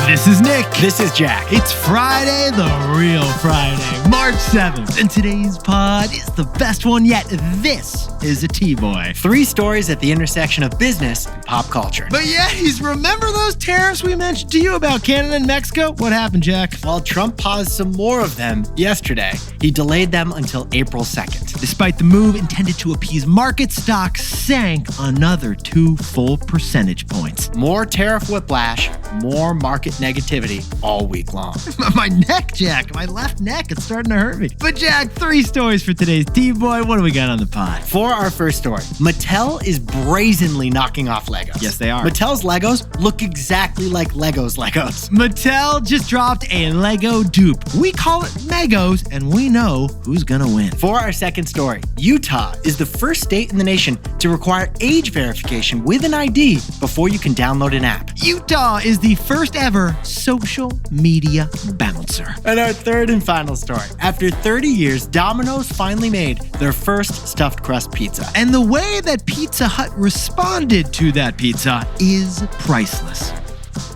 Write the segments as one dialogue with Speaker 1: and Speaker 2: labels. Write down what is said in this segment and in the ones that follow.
Speaker 1: This is Nick.
Speaker 2: This is Jack.
Speaker 1: It's Friday, the real Friday, March 7th. And today's pod is the best one yet. This is a TBOY.
Speaker 2: 3 stories at the intersection of business and pop culture.
Speaker 1: But Yetis, remember those tariffs we mentioned to you about Canada and Mexico? What happened, Jack?
Speaker 2: While Trump paused some more of them yesterday, he delayed them until April 2nd.
Speaker 1: Despite the move intended to appease market, stocks sank another 2 full percentage points.
Speaker 2: More tariff whiplash, more market negativity all week long.
Speaker 1: My neck, Jack. My left neck. It's starting to hurt me. But Jack, 3 stories for today's TBOY. What do we got on the pod?
Speaker 2: For our first story, Mattel is brazenly knocking off Legos.
Speaker 1: Yes, they are.
Speaker 2: Mattel's Legos look exactly like Lego's Legos.
Speaker 1: Mattel just dropped a Lego dupe. We call it Megos, and we know who's gonna win.
Speaker 2: For our second story, Utah is the first state in the nation to require age verification with an ID before you can download an app.
Speaker 1: Utah is the first ever social media bouncer.
Speaker 2: And our third and final story. After 30 years, Domino's finally made their first stuffed crust pizza.
Speaker 1: And the way that Pizza Hut responded to that pizza is priceless.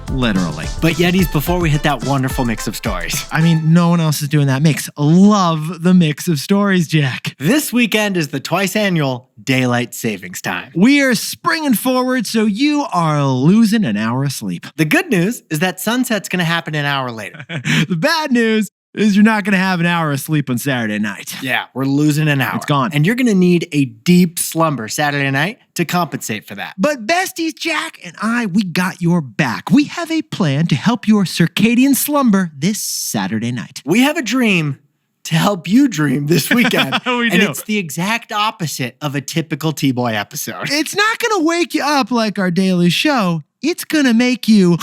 Speaker 1: Literally.
Speaker 2: But Yetis, before we hit that wonderful mix of stories.
Speaker 1: I mean, no one else is doing that mix. Love the mix of stories, Jack.
Speaker 2: This weekend is the twice annual daylight savings time.
Speaker 1: We are springing forward, so you are losing an hour of sleep.
Speaker 2: The good news is that sunset's going to happen an hour later.
Speaker 1: The bad news is you're not going to have an hour of sleep on Saturday night.
Speaker 2: Yeah, we're losing an hour.
Speaker 1: It's gone.
Speaker 2: And you're going to need a deep slumber Saturday night to compensate for that.
Speaker 1: But besties, Jack and I, we got your back. We have a plan to help your circadian slumber this Saturday night.
Speaker 2: We have a dream to help you dream this weekend.
Speaker 1: We do.
Speaker 2: And it's the exact opposite of a typical TBOY episode.
Speaker 1: It's not going to wake you up like our daily show. It's going to make you...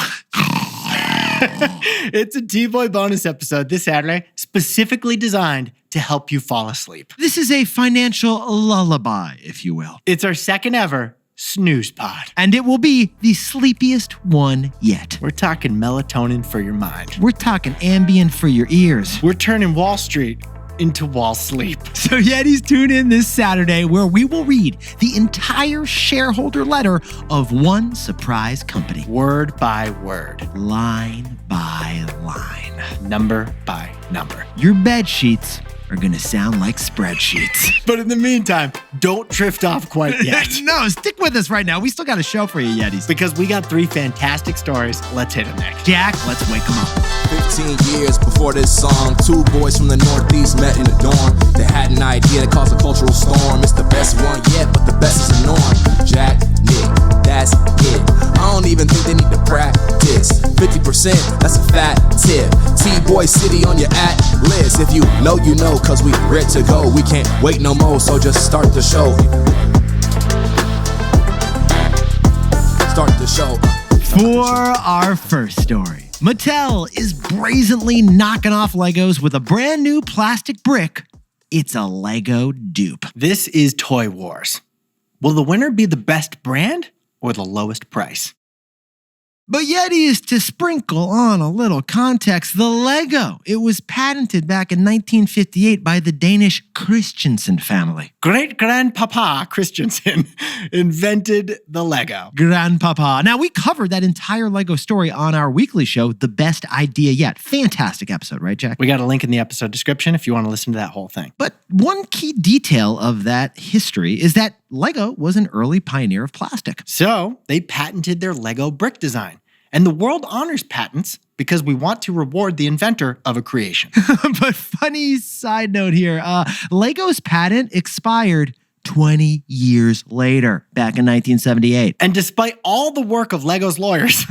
Speaker 2: It's a TBOY bonus episode this Saturday, specifically designed to help you fall asleep.
Speaker 1: This is a financial lullaby, if you will.
Speaker 2: It's our second ever Snooze Pod.
Speaker 1: And it will be the sleepiest one yet.
Speaker 2: We're talking melatonin for your mind.
Speaker 1: We're talking Ambien for your ears.
Speaker 2: We're turning Wall Street into wall sleep.
Speaker 1: So Yetis, tune in this Saturday where we will read the entire shareholder letter of one surprise company.
Speaker 2: Word by word.
Speaker 1: Line by line.
Speaker 2: Number by number.
Speaker 1: Your bed sheets are going to sound like spreadsheets.
Speaker 2: But in the meantime, don't drift off quite yet.
Speaker 1: No, stick with us right now. We still got a show for you, Yetis.
Speaker 2: Because we got 3 fantastic stories. Let's hit them next.
Speaker 1: Jack, let's wake them up.
Speaker 3: 15 years before this song, 2 boys from the Northeast met in the dorm. They had an idea that caused a cultural storm. It's the best one yet, but the best is the norm. Jack, Nick, that's it. I don't even think they need to practice. 50%, that's a fat tip. TBOY City on your at-list. If you know, you know, cause we ready to go. We can't wait no more, so just start the show. Start the show.
Speaker 1: For our first story, Mattel is brazenly knocking off Legos with a brand new plastic brick. It's a Lego dupe.
Speaker 2: This is Toy Wars. Will the winner be the best brand or the lowest price?
Speaker 1: But Yetis, to sprinkle on a little context, the Lego, it was patented back in 1958 by the Danish Christensen family.
Speaker 2: Great-grandpapa Christensen invented the Lego.
Speaker 1: Grandpapa. Now, we covered that entire Lego story on our weekly show, The Best Idea Yet. Fantastic episode, right, Jack?
Speaker 2: We got a link in the episode description if you want to listen to that whole thing.
Speaker 1: But one key detail of that history is that Lego was an early pioneer of plastic.
Speaker 2: So they patented their Lego brick design. And the world honors patents because we want to reward the inventor of a creation.
Speaker 1: But funny side note here, Lego's patent expired 20 years later, back in 1978.
Speaker 2: And despite all the work of Lego's lawyers,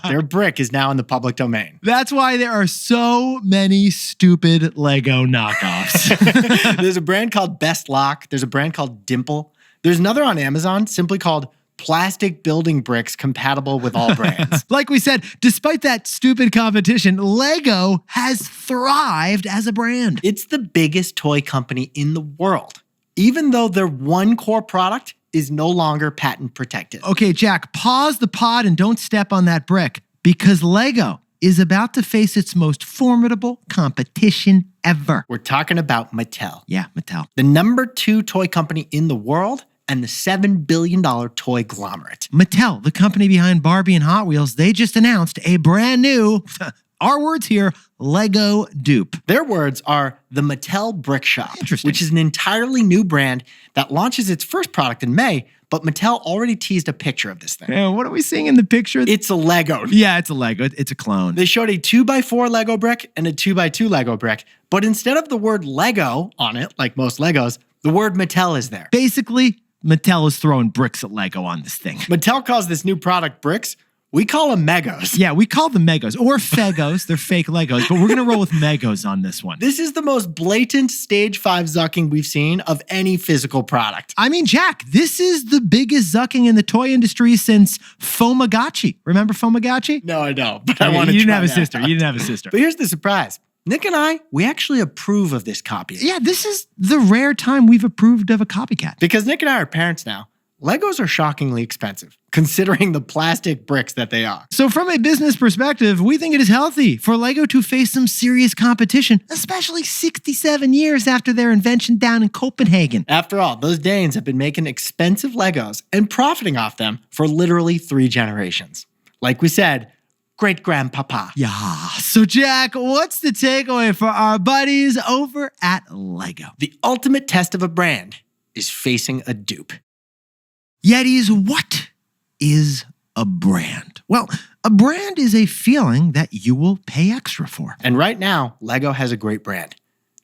Speaker 2: their brick is now in the public domain.
Speaker 1: That's why there are so many stupid Lego knockoffs.
Speaker 2: There's a brand called Best Lock. There's a brand called Dimple. There's another on Amazon simply called Plastic Building Bricks Compatible with All Brands.
Speaker 1: Like we said, despite that stupid competition, Lego has thrived as a brand.
Speaker 2: It's the biggest toy company in the world, even though their one core product is no longer patent protected.
Speaker 1: Okay, Jack, pause the pod and don't step on that brick, because Lego is about to face its most formidable competition ever.
Speaker 2: We're talking about Mattel.
Speaker 1: Yeah, Mattel.
Speaker 2: The number 2 toy company in the world and the $7 billion toy glomerate.
Speaker 1: Mattel, the company behind Barbie and Hot Wheels, they just announced a brand new, our words here, Lego dupe.
Speaker 2: Their words are the Mattel Brick Shop,
Speaker 1: Interesting.
Speaker 2: which is an entirely new brand that launches its first product in May, but Mattel already teased a picture of this thing.
Speaker 1: Yeah, what are we seeing in the picture?
Speaker 2: It's a Lego.
Speaker 1: Yeah, it's a Lego. It's a clone.
Speaker 2: They showed a 2x4 Lego brick and a 2x2 Lego brick, but instead of the word Lego on it, like most Legos, the word Mattel is there.
Speaker 1: Basically, Mattel is throwing bricks at Lego on this thing.
Speaker 2: Mattel calls this new product bricks. We call them Megos.
Speaker 1: Yeah, we call them Megos or Fegos. They're fake Legos, but we're going to roll with Megos on this one.
Speaker 2: This is the most blatant stage 5 zucking we've seen of any physical product.
Speaker 1: I mean, Jack, this is the biggest zucking in the toy industry since Fomagotchi. Remember Fomagotchi?
Speaker 2: No, I don't, but I want to
Speaker 1: You didn't
Speaker 2: try
Speaker 1: have a
Speaker 2: that.
Speaker 1: sister. You didn't have a sister.
Speaker 2: But here's the surprise. Nick and I, we actually approve of this copy.
Speaker 1: Yeah, this is the rare time we've approved of a copycat.
Speaker 2: Because Nick and I are parents now, Legos are shockingly expensive, considering the plastic bricks that they are.
Speaker 1: So from a business perspective, we think it is healthy for Lego to face some serious competition, especially 67 years after their invention down in Copenhagen.
Speaker 2: After all, those Danes have been making expensive Legos and profiting off them for literally 3 generations. Like we said, great-grandpapa.
Speaker 1: Yeah. So Jack, what's the takeaway for our buddies over at Lego?
Speaker 2: The ultimate test of a brand is facing a dupe.
Speaker 1: Yetis, what is a brand? Well, a brand is a feeling that you will pay extra for.
Speaker 2: And right now, Lego has a great brand.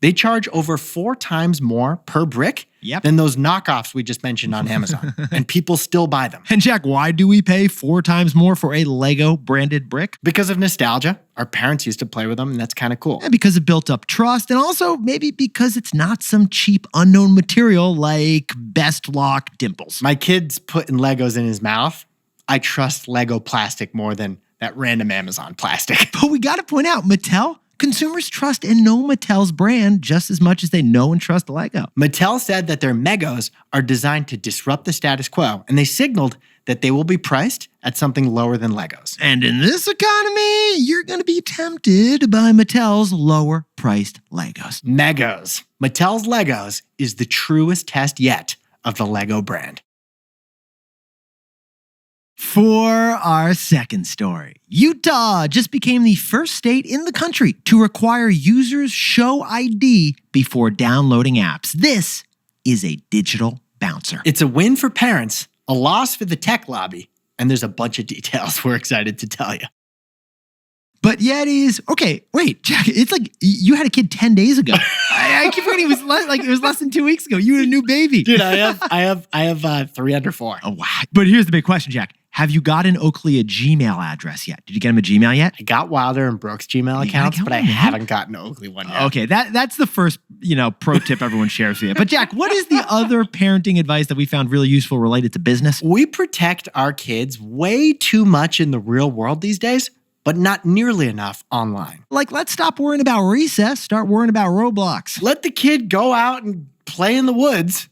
Speaker 2: They charge over 4 times more per brick than those knockoffs we just mentioned on Amazon. And people still buy them.
Speaker 1: And Jack, why do we pay 4 times more for a Lego branded brick?
Speaker 2: Because of nostalgia. Our parents used to play with them, and that's kind of cool.
Speaker 1: And because of built up trust, and also maybe because it's not some cheap unknown material like Best Lock Dimples.
Speaker 2: My kid's putting Legos in his mouth. I trust Lego plastic more than that random Amazon plastic.
Speaker 1: But we got to point out, Mattel, consumers trust and know Mattel's brand just as much as they know and trust Lego.
Speaker 2: Mattel said that their Megos are designed to disrupt the status quo, and they signaled that they will be priced at something lower than Legos.
Speaker 1: And in this economy, you're going to be tempted by Mattel's lower priced Legos.
Speaker 2: Megos. Mattel's Legos is the truest test yet of the Lego brand.
Speaker 1: For our second story, Utah just became the first state in the country to require users show ID before downloading apps. This is a digital bouncer.
Speaker 2: It's a win for parents, a loss for the tech lobby, and there's a bunch of details we're excited to tell you.
Speaker 1: But Yetis, okay, wait, Jack, it's like you had a kid 10 days ago. I keep forgetting it was less than 2 weeks ago. You had a new baby.
Speaker 2: Dude, I have 3 under 4.
Speaker 1: Oh, wow. But here's the big question, Jack. Have you gotten Oakley a Gmail address yet? Did you get him a Gmail yet?
Speaker 2: I got Wilder and Brooks Gmail accounts, but I haven't gotten Oakley one yet.
Speaker 1: Okay, that's the first, pro tip everyone shares with you. But Jack, what is the other parenting advice that we found really useful related to business?
Speaker 2: We protect our kids way too much in the real world these days, but not nearly enough online.
Speaker 1: Like, let's stop worrying about recess, start worrying about Roblox.
Speaker 2: Let the kid go out and play in the woods,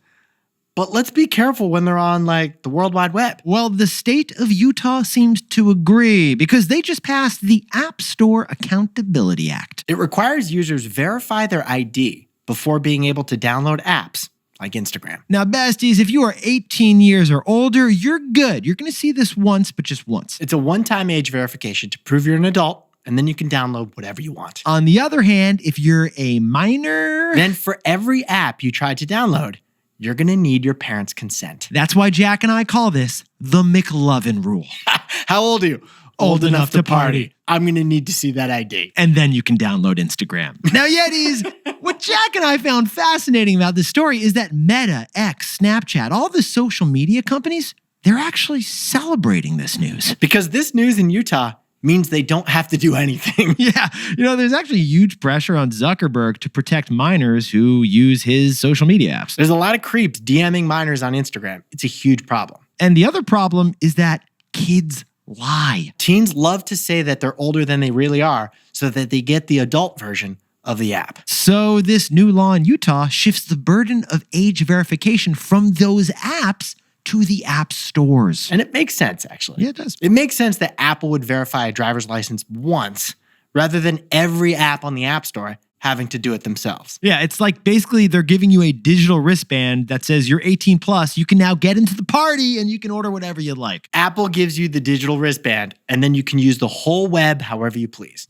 Speaker 2: but let's be careful when they're on, the World Wide Web.
Speaker 1: Well, the state of Utah seems to agree because they just passed the App Store Accountability Act.
Speaker 2: It requires users verify their ID before being able to download apps like Instagram.
Speaker 1: Now, besties, if you are 18 years or older, you're good. You're going to see this once, but just once.
Speaker 2: It's a one-time age verification to prove you're an adult, and then you can download whatever you want.
Speaker 1: On the other hand, if you're a minor,
Speaker 2: then for every app you try to download, you're going to need your parents' consent.
Speaker 1: That's why Jack and I call this the McLovin rule.
Speaker 2: How old are you?
Speaker 1: Old enough to party.
Speaker 2: I'm going to need to see that ID.
Speaker 1: And then you can download Instagram. Now, Yetis, what Jack and I found fascinating about this story is that Meta, X, Snapchat, all the social media companies, they're actually celebrating this news.
Speaker 2: Because this news in Utah means they don't have to do anything.
Speaker 1: Yeah, there's actually huge pressure on Zuckerberg to protect minors who use his social media apps.
Speaker 2: There's a lot of creeps DMing minors on Instagram. It's a huge problem.
Speaker 1: And the other problem is that kids lie.
Speaker 2: Teens love to say that they're older than they really are so that they get the adult version of the app.
Speaker 1: So this new law in Utah shifts the burden of age verification from those apps to the app stores.
Speaker 2: And it makes sense, actually.
Speaker 1: Yeah, it does.
Speaker 2: It makes sense that Apple would verify a driver's license once rather than every app on the App Store having to do it themselves.
Speaker 1: Yeah, it's like basically they're giving you a digital wristband that says you're 18 plus. You can now get into the party and you can order whatever you'd like.
Speaker 2: Apple gives you the digital wristband, and then you can use the whole web however you please.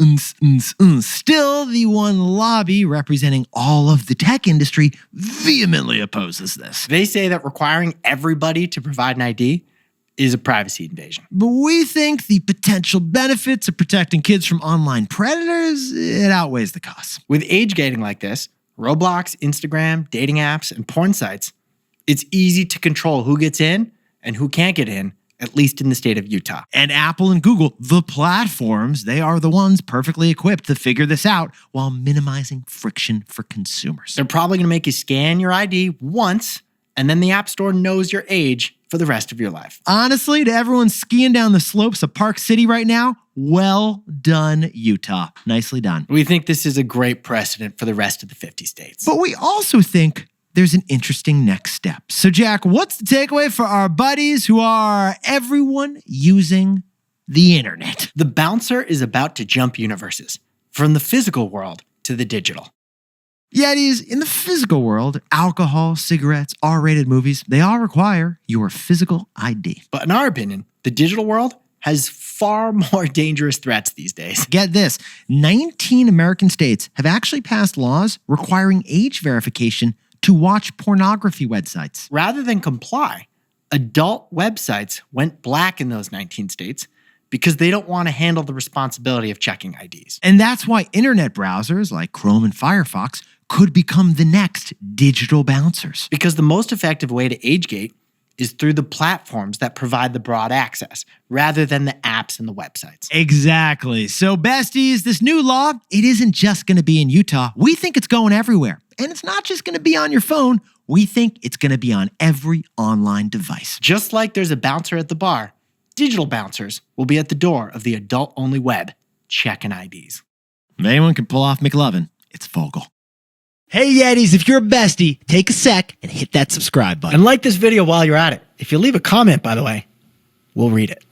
Speaker 1: Still, the one lobby representing all of the tech industry vehemently opposes this.
Speaker 2: They say that requiring everybody to provide an ID is a privacy invasion.
Speaker 1: But we think the potential benefits of protecting kids from online predators, it outweighs the costs.
Speaker 2: With age gating like this, Roblox, Instagram, dating apps, and porn sites, it's easy to control who gets in and who can't get in, at least in the state of Utah.
Speaker 1: And Apple and Google, the platforms, they are the ones perfectly equipped to figure this out while minimizing friction for consumers.
Speaker 2: They're probably going to make you scan your ID once, and then the App Store knows your age for the rest of your life.
Speaker 1: Honestly, to everyone skiing down the slopes of Park City right now, well done, Utah. Nicely done.
Speaker 2: We think this is a great precedent for the rest of the 50 states.
Speaker 1: But we also think there's an interesting next step. So, Jack, what's the takeaway for our buddies who are everyone using the internet?
Speaker 2: The bouncer is about to jump universes from the physical world to the digital.
Speaker 1: Yetis, in the physical world, alcohol, cigarettes, R-rated movies, they all require your physical ID.
Speaker 2: But in our opinion, the digital world has far more dangerous threats these days.
Speaker 1: Get this, 19 American states have actually passed laws requiring age verification to watch pornography websites.
Speaker 2: Rather than comply, adult websites went black in those 19 states because they don't want to handle the responsibility of checking IDs.
Speaker 1: And that's why internet browsers like Chrome and Firefox could become the next digital bouncers.
Speaker 2: Because the most effective way to age gate is through the platforms that provide the broad access, rather than the apps and the websites.
Speaker 1: Exactly. So besties, this new law, it isn't just going to be in Utah. We think it's going everywhere. And it's not just going to be on your phone. We think it's going to be on every online device.
Speaker 2: Just like there's a bouncer at the bar, digital bouncers will be at the door of the adult-only web, checking IDs.
Speaker 1: If anyone can pull off McLovin, it's Vogel. Hey Yetis, if you're a bestie, take a sec and hit that subscribe button.
Speaker 2: And like this video while you're at it. If you leave a comment, by the way, we'll read it.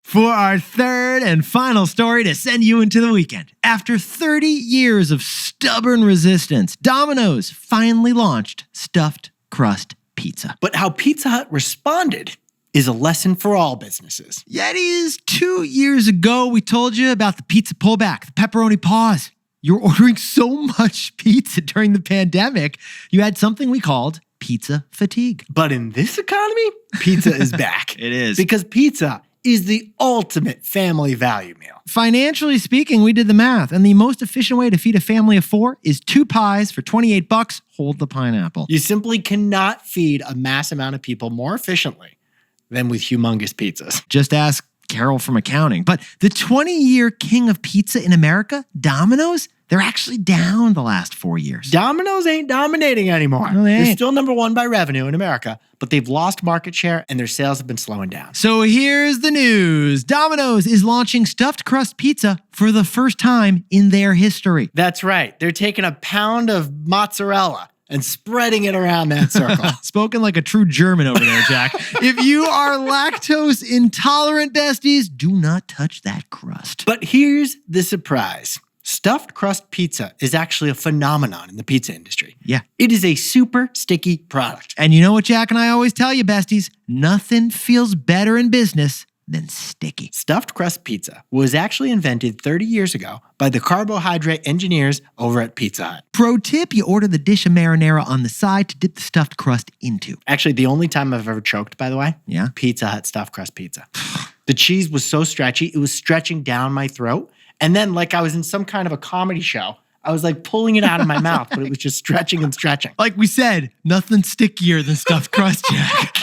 Speaker 1: For our third and final story to send you into the weekend. After 30 years of stubborn resistance, Domino's finally launched stuffed crust pizza.
Speaker 2: But how Pizza Hut responded is a lesson for all businesses.
Speaker 1: Yetis, 2 years ago, we told you about the pizza pullback, the pepperoni pause. You're ordering so much pizza during the pandemic, you had something we called pizza fatigue.
Speaker 2: But in this economy, pizza is back.
Speaker 1: It is.
Speaker 2: Because pizza is the ultimate family value meal.
Speaker 1: Financially speaking, we did the math, and the most efficient way to feed a family of 4 is 2 pies for $28. Hold the pineapple.
Speaker 2: You simply cannot feed a mass amount of people more efficiently than with humongous pizzas.
Speaker 1: Just ask Carol from accounting. But the 20-year king of pizza in America, Domino's, they're actually down the last 4 years.
Speaker 2: Domino's ain't dominating anymore.
Speaker 1: No, they ain't.
Speaker 2: They're still number 1 by revenue in America, but they've lost market share and their sales have been slowing down.
Speaker 1: So here's the news. Domino's is launching stuffed crust pizza for the first time in their history.
Speaker 2: That's right. They're taking a pound of mozzarella and spreading it around that circle.
Speaker 1: Spoken like a true German over there, Jack. If you are lactose intolerant, besties, do not touch that crust.
Speaker 2: But here's the surprise. Stuffed crust pizza is actually a phenomenon in the pizza industry.
Speaker 1: Yeah.
Speaker 2: It is a super sticky product.
Speaker 1: And you know what Jack and I always tell you, besties? Nothing feels better in business than sticky.
Speaker 2: Stuffed crust pizza was actually invented 30 years ago by the carbohydrate engineers over at Pizza Hut.
Speaker 1: Pro tip, you order the dish of marinara on the side to dip the stuffed crust into.
Speaker 2: Actually, the only time I've ever choked, by the way,
Speaker 1: Yeah?
Speaker 2: Pizza Hut stuffed crust pizza. The cheese was so stretchy, it was stretching down my throat. And then like I was in some kind of a comedy show, I was like pulling it out of my mouth, but it was just stretching and stretching.
Speaker 1: Like we said, nothing stickier than stuffed crust, Jack.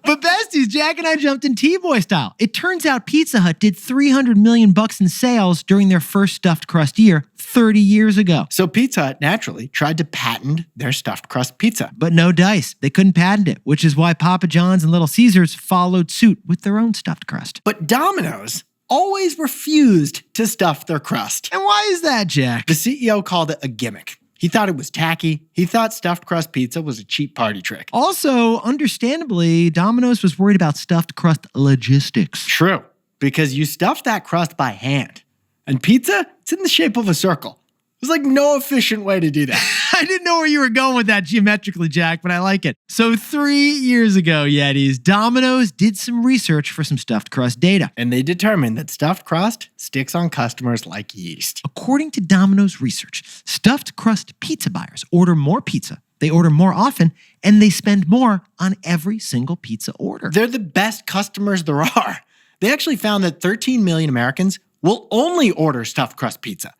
Speaker 1: But besties, Jack and I jumped in TBOY style. It turns out Pizza Hut did $300 million in sales during their first stuffed crust year 30 years ago.
Speaker 2: So Pizza Hut naturally tried to patent their stuffed crust pizza.
Speaker 1: But no dice. They couldn't patent it, which is why Papa John's and Little Caesars followed suit with their own stuffed crust.
Speaker 2: But Domino's always refused to stuff their crust.
Speaker 1: And why is that, Jack?
Speaker 2: The CEO called it a gimmick. He thought it was tacky. He thought stuffed crust pizza was a cheap party trick.
Speaker 1: Also, understandably, Domino's was worried about stuffed crust logistics.
Speaker 2: True, because you stuff that crust by hand. And pizza, it's in the shape of a circle. There's like no efficient way to do that.
Speaker 1: I didn't know where you were going with that geometrically, Jack, but I like it. So 3 years ago, Yetis, Domino's did some research for some stuffed crust data.
Speaker 2: And they determined that stuffed crust sticks on customers like yeast.
Speaker 1: According to Domino's research, stuffed crust pizza buyers order more pizza, they order more often, and they spend more on every single pizza order.
Speaker 2: They're the best customers there are. They actually found that 13 million Americans will only order stuffed crust pizza.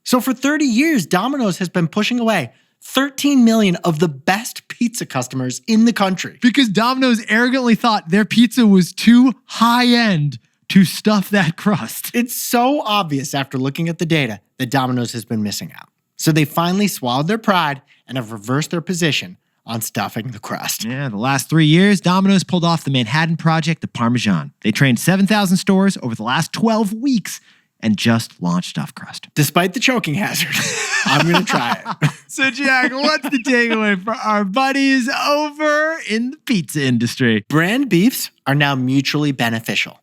Speaker 2: So for 30 years, Domino's has been pushing away 13 million of the best pizza customers in the country.
Speaker 1: Because Domino's arrogantly thought their pizza was too high-end to stuff that crust.
Speaker 2: It's so obvious after looking at the data that Domino's has been missing out. So they finally swallowed their pride and have reversed their position on stuffing the crust.
Speaker 1: Yeah, the last 3 years, Domino's pulled off the Manhattan Project of Parmesan. They trained 7,000 stores over the last 12 weeks and just launched stuffed crust.
Speaker 2: Despite the choking hazard, I'm going to try it.
Speaker 1: So, Jack, what's the takeaway for our buddies over in the pizza industry?
Speaker 2: Brand beefs are now mutually beneficial.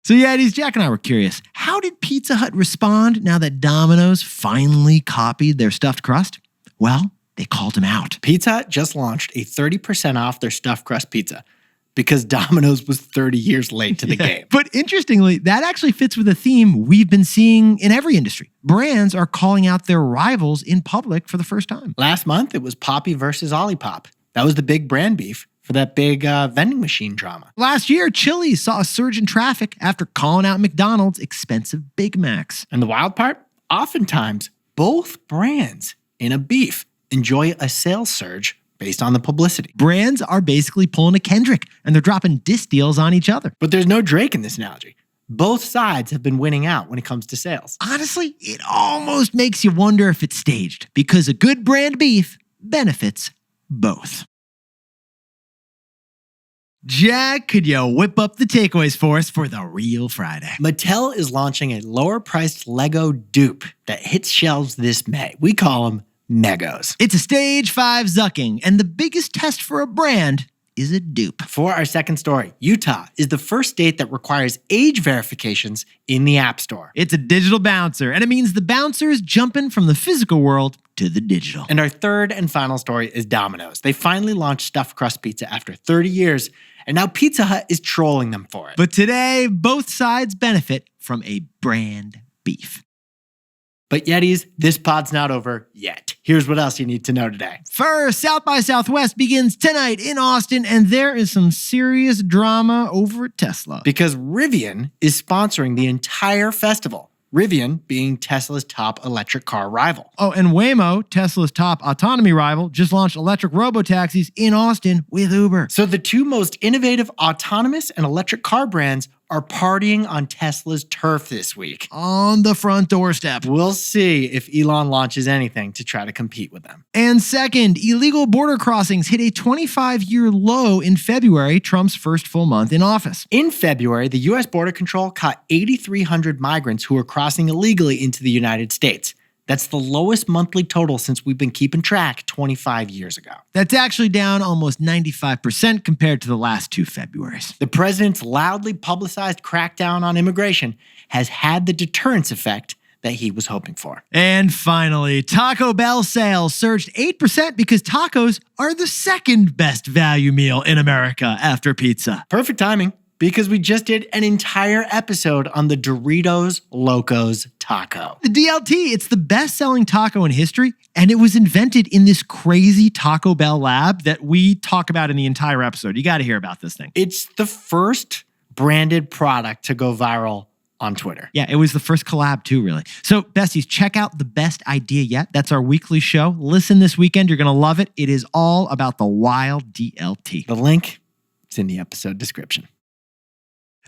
Speaker 1: So, Yetis, Jack and I were curious. How did Pizza Hut respond now that Domino's finally copied their stuffed crust? Well, they called him out.
Speaker 2: Pizza Hut just launched a 30% off their stuffed crust pizza because Domino's was 30 years late to the game.
Speaker 1: But interestingly, that actually fits with a theme we've been seeing in every industry. Brands are calling out their rivals in public for the first time.
Speaker 2: Last month, it was Poppy versus Olipop. That was the big brand beef for that big vending machine drama.
Speaker 1: Last year, Chili's saw a surge in traffic after calling out McDonald's expensive Big Macs.
Speaker 2: And the wild part? Oftentimes, both brands in a beef enjoy a sales surge based on the publicity.
Speaker 1: Brands are basically pulling a Kendrick, and they're dropping diss deals on each other.
Speaker 2: But there's no Drake in this analogy. Both sides have been winning out when it comes to sales.
Speaker 1: Honestly, it almost makes you wonder if it's staged, because a good brand beef benefits both. Jack, could you whip up the takeaways for us for the real Friday?
Speaker 2: Mattel is launching a lower-priced Lego dupe that hits shelves this May. We call them Megos.
Speaker 1: It's a stage 5 zucking, and the biggest test for a brand is a dupe.
Speaker 2: For our second story, Utah is the first state that requires age verifications in the App Store.
Speaker 1: It's a digital bouncer, and it means the bouncer is jumping from the physical world to the digital.
Speaker 2: And our third and final story is Domino's. They finally launched stuffed crust pizza after 30 years, and now Pizza Hut is trolling them for it.
Speaker 1: But today, both sides benefit from a brand beef.
Speaker 2: But Yetis, this pod's not over yet. Here's what else you need to know today.
Speaker 1: First, South by Southwest begins tonight in Austin, and there is some serious drama over at Tesla.
Speaker 2: Because Rivian is sponsoring the entire festival. Rivian being Tesla's top electric car rival.
Speaker 1: Oh, and Waymo, Tesla's top autonomy rival, just launched electric robotaxis in Austin with Uber.
Speaker 2: So the two most innovative autonomous and electric car brands are partying on Tesla's turf this week.
Speaker 1: On the front doorstep.
Speaker 2: We'll see if Elon launches anything to try to compete with them.
Speaker 1: And second, illegal border crossings hit a 25-year low in February, Trump's first full month in office.
Speaker 2: In February, the U.S. Border Control caught 8,300 migrants who were crossing illegally into the United States. That's the lowest monthly total since we've been keeping track 25 years ago.
Speaker 1: That's actually down almost 95% compared to the last 2 Februaries.
Speaker 2: The president's loudly publicized crackdown on immigration has had the deterrence effect that he was hoping for.
Speaker 1: And finally, Taco Bell sales surged 8% because tacos are the second best value meal in America after pizza.
Speaker 2: Perfect timing, because we just did an entire episode on the Doritos Locos Taco.
Speaker 1: The DLT, it's the best-selling taco in history, and it was invented in this crazy Taco Bell lab that we talk about in the entire episode. You got to hear about this thing.
Speaker 2: It's the first branded product to go viral on Twitter.
Speaker 1: Yeah, it was the first collab too, really. So, besties, check out The Best Idea Yet. That's our weekly show. Listen this weekend. You're going to love it. It is all about the wild DLT.
Speaker 2: The link is in the episode description.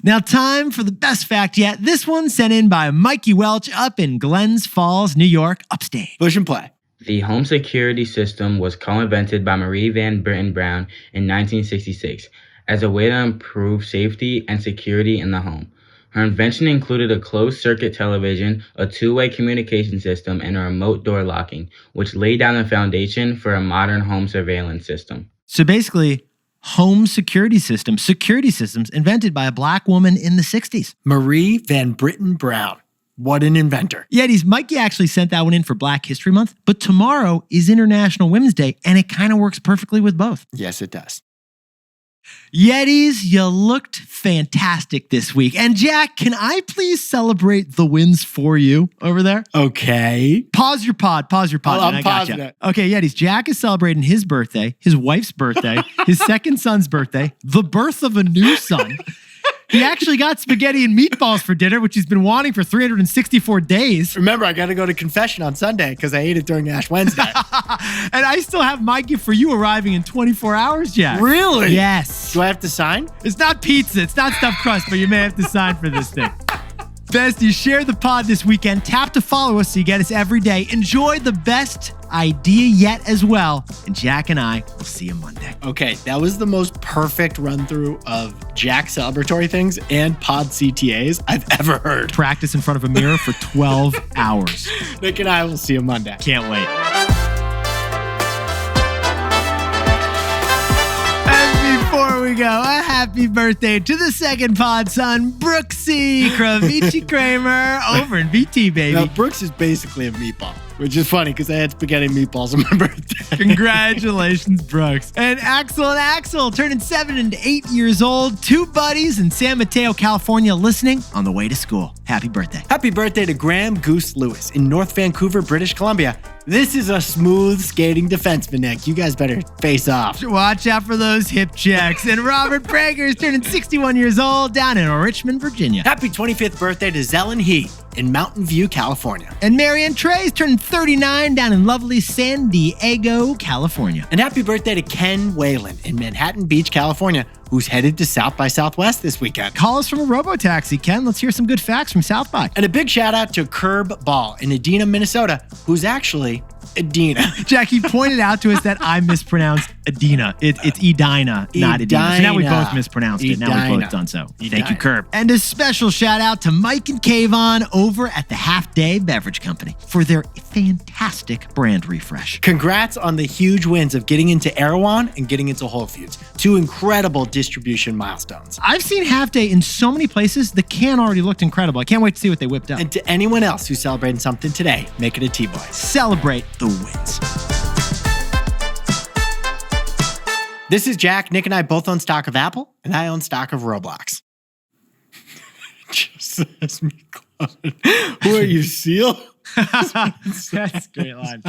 Speaker 1: Now, time for the best fact yet. This one sent in by Mikey Welch up in Glens Falls, New York, upstate.
Speaker 2: Push and play.
Speaker 4: The home security system was co-invented by Marie Van Britten Brown in 1966 as a way to improve safety and security in the home. Her invention included a closed-circuit television, a two-way communication system, and a remote door locking, which laid down the foundation for a modern home surveillance system.
Speaker 1: So basically, home security systems invented by a black woman in the 60s.
Speaker 2: Marie Van Britten Brown. What an inventor.
Speaker 1: Yetis, Mikey actually sent that one in for Black History Month, but tomorrow is International Women's Day, and it kind of works perfectly with both.
Speaker 2: Yes, it does.
Speaker 1: Yetis, you looked fantastic this week. And Jack, can I please celebrate the wins for you over there?
Speaker 2: Okay.
Speaker 1: Pause your pod.
Speaker 2: Oh,
Speaker 1: and
Speaker 2: I'm
Speaker 1: I
Speaker 2: pausing
Speaker 1: gotcha.
Speaker 2: it.
Speaker 1: Okay, Yetis, Jack is celebrating his birthday, his wife's birthday, his second son's birthday, the birth of a new son. He actually got spaghetti and meatballs for dinner, which he's been wanting for 364 days.
Speaker 2: Remember, I got to go to confession on Sunday because I ate it during Ash Wednesday.
Speaker 1: And I still have my gift for you arriving in 24 hours, Jack.
Speaker 2: Really?
Speaker 1: Yes.
Speaker 2: Do I have to sign?
Speaker 1: It's not pizza. It's not stuffed crust, but you may have to sign for this thing. Besties, share the pod this weekend. Tap to follow us so you get us every day. Enjoy the best idea yet as well. And Jack and I will see you Monday.
Speaker 2: Okay, that was the most perfect run through of Jack celebratory things and pod CTAs I've ever heard.
Speaker 1: Practice in front of a mirror for 12 hours.
Speaker 2: Nick and I will see you Monday.
Speaker 1: Can't wait. And before we go, a happy birthday to the second pod son, Brooksy Crivici-Kramer over in BT, baby.
Speaker 2: Now, Brooks is basically a meatball, which is funny because I had spaghetti and meatballs on my birthday.
Speaker 1: Congratulations, Brooks. And Axel turning 7 and 8 years old. Two buddies in San Mateo, California, listening on the way to school. Happy birthday.
Speaker 2: Happy birthday to Graham Goose Lewis in North Vancouver, British Columbia. This is a smooth skating defenseman, Nick. You guys better face off.
Speaker 1: Watch out for those hip checks. And Robert Prager is turning 61 years old down in Richmond, Virginia.
Speaker 2: Happy 25th birthday to Zellen He in Mountain View, California.
Speaker 1: And Marianne Trey is turning 39 down in lovely San Diego, California.
Speaker 2: And happy birthday to Ken Whalen in Manhattan Beach, California, who's headed to South by Southwest this weekend.
Speaker 1: Call us from a robo-taxi, Ken. Let's hear some good facts from South by.
Speaker 2: And a big shout out to Curb Ball in Edina, Minnesota, who's actually Edina.
Speaker 1: Jackie pointed out to us that I mispronounced Edina. It's Edina, not Edina. So now we both mispronounced it. Now we've both done so. Thank you, Curb. And a special shout out to Mike and Kayvon over at the Half Day Beverage Company for their fantastic brand refresh.
Speaker 2: Congrats on the huge wins of getting into Erewhon and getting into Whole Foods. Two incredible distribution milestones.
Speaker 1: I've seen Half Day in so many places. The can already looked incredible. I can't wait to see what they whipped up.
Speaker 2: And to anyone else who's celebrating something today, make it a TBOY.
Speaker 1: Celebrate the wins.
Speaker 2: This is Jack. Nick and I both own stock of Apple, and I own stock of Roblox. Just says me, Who are you, Seal?
Speaker 1: That's a great line.